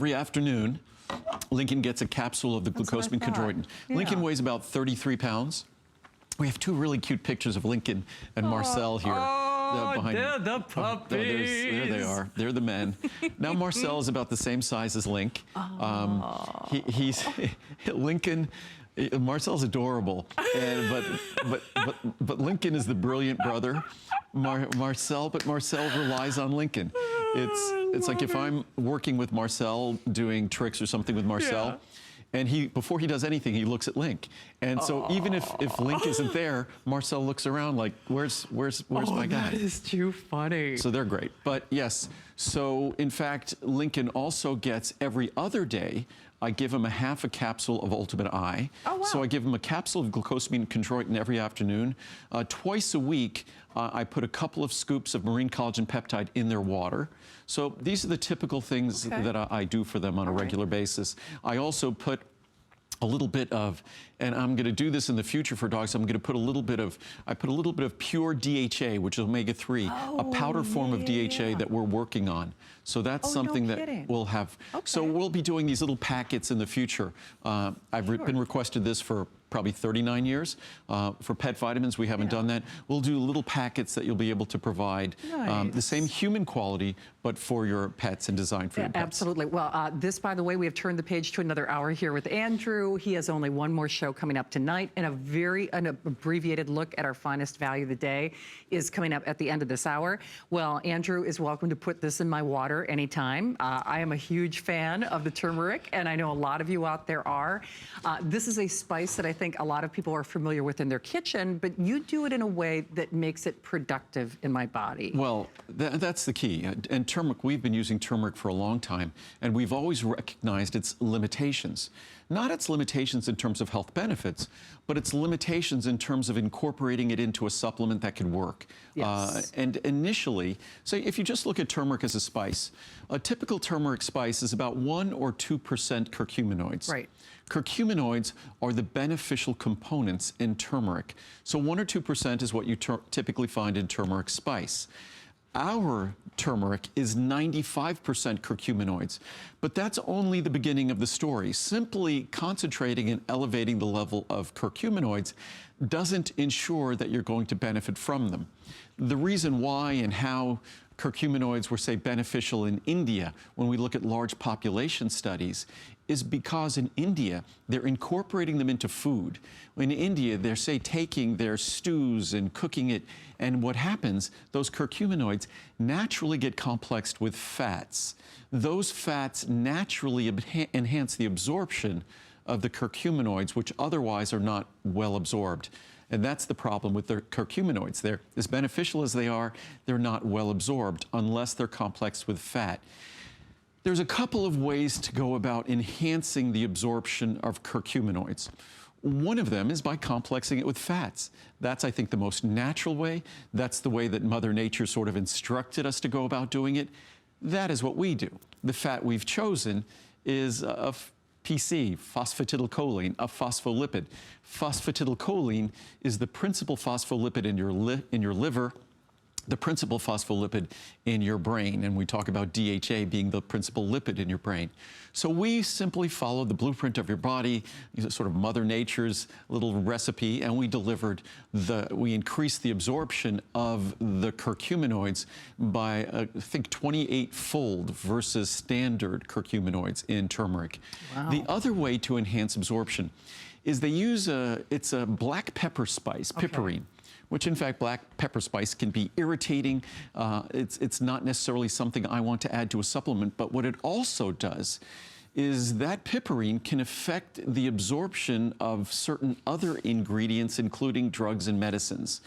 Every afternoon, Lincoln gets a capsule of the glucosamine chondroitin. Yeah. Lincoln weighs about 33 pounds. We have two really cute pictures of Lincoln and Marcel here. Behind they're the puppies. There they are. They're the men. Now Marcel is about the same size as Link. He's Lincoln. Marcel's adorable, but Lincoln is the brilliant brother. Marcel relies on Lincoln. It's like if I'm working with Marcel doing tricks or something with Marcel, and before he does anything, he looks at Link. And so even if Link isn't there, Marcel looks around like, where's my guy? That is too funny. So they're great. But yes, so in fact, Lincoln also gets every other day, I give him a half a capsule of Ultimate Eye. Oh, wow. So I give him a capsule of glucosamine chondroitin every afternoon. Twice a week, I put a couple of scoops of marine collagen peptide in their water. So these are the typical things that I do for them on a regular basis. I also put a little bit of, and I'm going to do this in the future for dogs, I'm going to put a little bit of, pure DHA, which is omega-3, a powder form of DHA that we're working on. So that's something that we'll have. So we'll be doing these little packets in the future. I've been requested this for probably 39 years. For pet vitamins, we haven't done that. We'll do little packets that you'll be able to provide the same human quality, but for your pets and designed for your pets. Absolutely. Well, this, by the way, we have turned the page to another hour here with Andrew. He has only one more show coming up tonight, and an abbreviated look at our finest value of the day is coming up at the end of this hour. Well, Andrew is welcome to put this in my water anytime. I am a huge fan of the turmeric, and I know a lot of you out there are. This is a spice that I think a lot of people are familiar with in their kitchen, but you do it in a way that makes it productive in my body. Well, that's the key. And turmeric, we've been using turmeric for a long time, and we've always recognized its limitations. Not its limitations in terms of health benefits, but its limitations in terms of incorporating it into a supplement that could work. Yes. And initially, so if you just look at turmeric as a spice, a typical turmeric spice is about 1 or 2% curcuminoids. Right. Curcuminoids are the beneficial components in turmeric. So 1 or 2% is what you typically find in turmeric spice. Our turmeric is 95% curcuminoids, but that's only the beginning of the story. Simply concentrating and elevating the level of curcuminoids doesn't ensure that you're going to benefit from them. The reason why and how curcuminoids were, say, beneficial in India when we look at large population studies is because in India, they're incorporating them into food. In India, they're, say, taking their stews and cooking it, and what happens, those curcuminoids naturally get complexed with fats. Those fats naturally enhance the absorption of the curcuminoids, which otherwise are not well absorbed. And that's the problem with the curcuminoids. They're as beneficial as they are, they're not well absorbed unless they're complexed with fat. There's a couple of ways to go about enhancing the absorption of curcuminoids. One of them is by complexing it with fats. That's, I think, the most natural way. That's the way that Mother Nature sort of instructed us to go about doing it. That is what we do. The fat we've chosen is PC, phosphatidylcholine, a phospholipid. Phosphatidylcholine is the principal phospholipid in your liver, the principal phospholipid in your brain, and we talk about DHA being the principal lipid in your brain. So we simply follow the blueprint of your body, sort of Mother Nature's little recipe, and we increased the absorption of the curcuminoids by, I think, 28-fold versus standard curcuminoids in turmeric. Wow. The other way to enhance absorption is they use it's a black pepper spice, piperine, which in fact black pepper spice can be irritating. It's not necessarily something I want to add to a supplement, but what it also does is that piperine can affect the absorption of certain other ingredients, including drugs and medicines.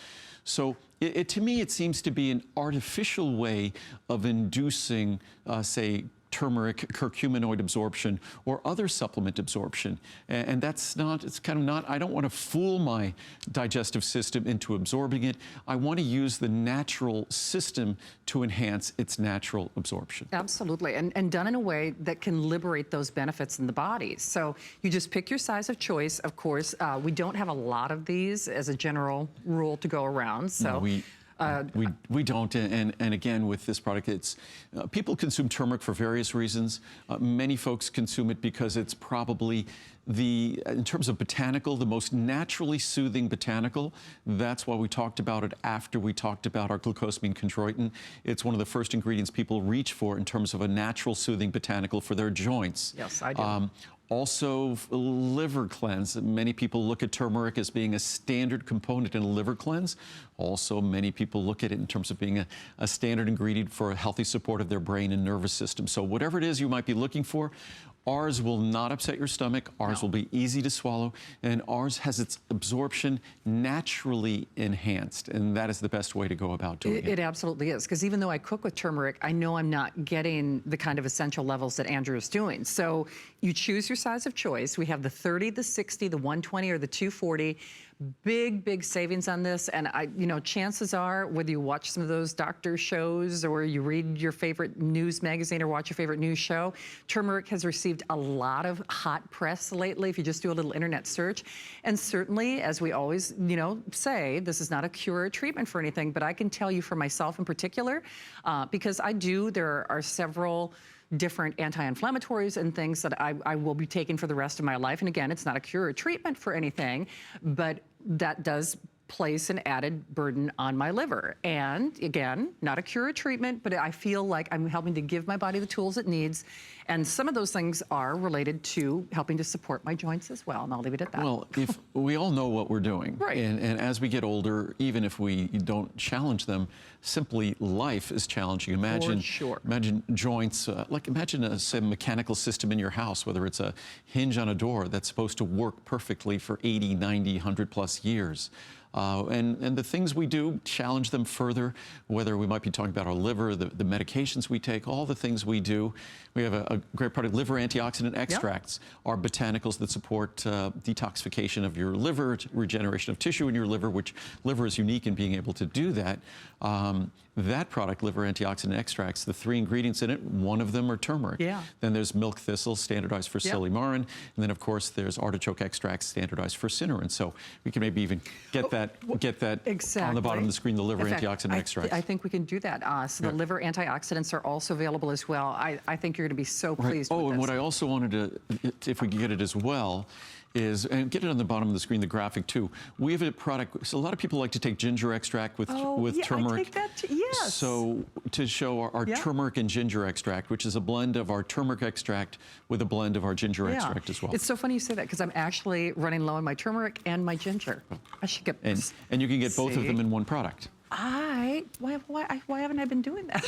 So to me, it seems to be an artificial way of inducing, say, turmeric curcuminoid absorption or other supplement absorption. And that's not, it's kind of not, I don't want to fool my digestive system into absorbing it. I want to use the natural system to enhance its natural absorption. Absolutely, and done in a way that can liberate those benefits in the body. So you just pick your size of choice, of course. We don't have a lot of these as a general rule to go around. So. No, We don't, and again, with this product, it's people consume turmeric for various reasons. Many folks consume it because it's probably in terms of botanical, the most naturally soothing botanical. That's why we talked about it after we talked about our glucosamine chondroitin. It's one of the first ingredients people reach for in terms of a natural soothing botanical for their joints. Yes, I do. Also, liver cleanse. Many people look at turmeric as being a standard component in a liver cleanse. Also, many people look at it in terms of being a standard ingredient for a healthy support of their brain and nervous system. So whatever it is you might be looking for, ours will not upset your stomach. Ours will be easy to swallow, and ours has its absorption naturally enhanced, and that is the best way to go about doing it. It absolutely is, because even though I cook with turmeric, I know I'm not getting the kind of essential levels that Andrew is doing. So you choose your size of choice. We have the 30, the 60, the 120, or the 240. Big savings on this, and chances are, whether you watch some of those doctor shows or you read your favorite news magazine or watch your favorite news show, turmeric has received a lot of hot press lately if you just do a little internet search. And certainly, as we always say, this is not a cure or treatment for anything, but I can tell you for myself in particular, because there are several different anti-inflammatories and things that I will be taking for the rest of my life. And again, it's not a cure or treatment for anything, but that does place an added burden on my liver. And again, not a cure or treatment, but I feel like I'm helping to give my body the tools it needs. And some of those things are related to helping to support my joints as well. And I'll leave it at that. Well, if we all know what we're doing. Right. And as we get older, even if we don't challenge them, simply life is challenging. Imagine, For sure. Imagine joints, imagine a mechanical system in your house, whether it's a hinge on a door that's supposed to work perfectly for 80, 90, 100 plus years. And the things we do challenge them further, whether we might be talking about our liver, the medications we take, all the things we do. We have a great product, liver antioxidant extracts, are botanicals that support detoxification of your liver, regeneration of tissue in your liver, which liver is unique in being able to do that. That product, liver antioxidant extracts, the 3 ingredients in it, one of them are turmeric. Yeah. Then there's milk thistle, standardized for silymarin, and then of course there's artichoke extracts, standardized for cinnarin. So we can maybe even get that exactly on the bottom of the screen, the liver In fact, antioxidant extracts. I think we can do that. So the liver antioxidants are also available as well. I think you're going to be so pleased with Oh, this. and what I also wanted to, if we could get it as well, is, and get it on the bottom of the screen, the graphic too. We have a product, so a lot of people like to take ginger extract with turmeric. I take that too, yes. So to show our turmeric and ginger extract, which is a blend of our turmeric extract with a blend of our ginger extract as well. It's so funny you say that, because I'm actually running low on my turmeric and my ginger. I should get this. And you can get both of them in one product. Why haven't I been doing that?